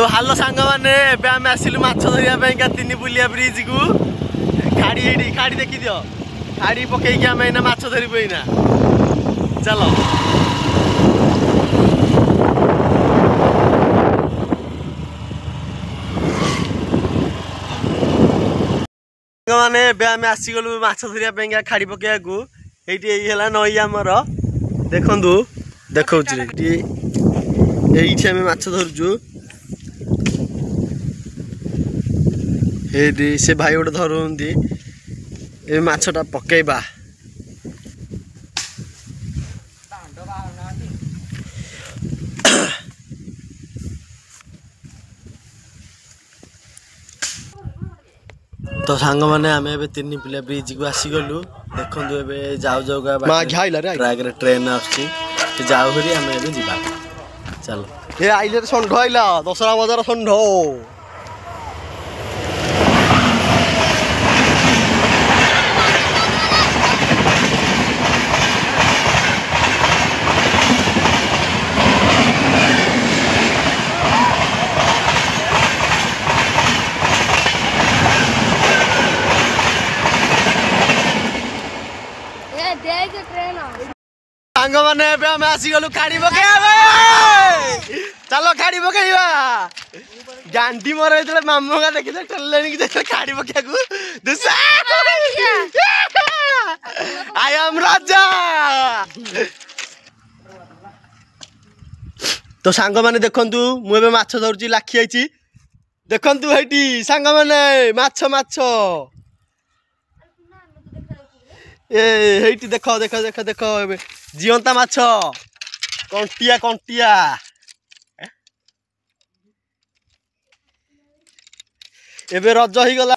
तो हालो सांग मैंने आम आसिलु माछ धरिया तीन पुलिया ब्रिज को खाड़ी खाड़ी देखी दियो खाड़ी पकईकि आम एना माछ धरबू एना चलो मैंने आम आसीगलु माछ धरिया खाड़ी पकईया को ये नई आमर देखु देखा ये माछ धरुचु से भाई गोटे धरुंती ए माछटा पकेबा तो सांग मैंने आम ए तीन पिला ब्रिज को आसीगलु देखु जाऊ जाऊ ट्रैक ट्रेन आउ हरी आम जा चलो ये आइले षंढ आइला दशहरा बजार षंढ सांग मैंने आम आसीगलु खाड़ी पकड़ा चलो खाड़ी पकड़ा गांडी मोर मामू का देखी ठेल खाड़ी पकड़ा आई एम राजा तो सांग मैंने देखु मुझे माछ धरुची लाखी आई देखु है सांग मैंने माछ माछ ए देख देख देख देख जीवंता माछ कंटिया कंटिया एबे रज ही गला।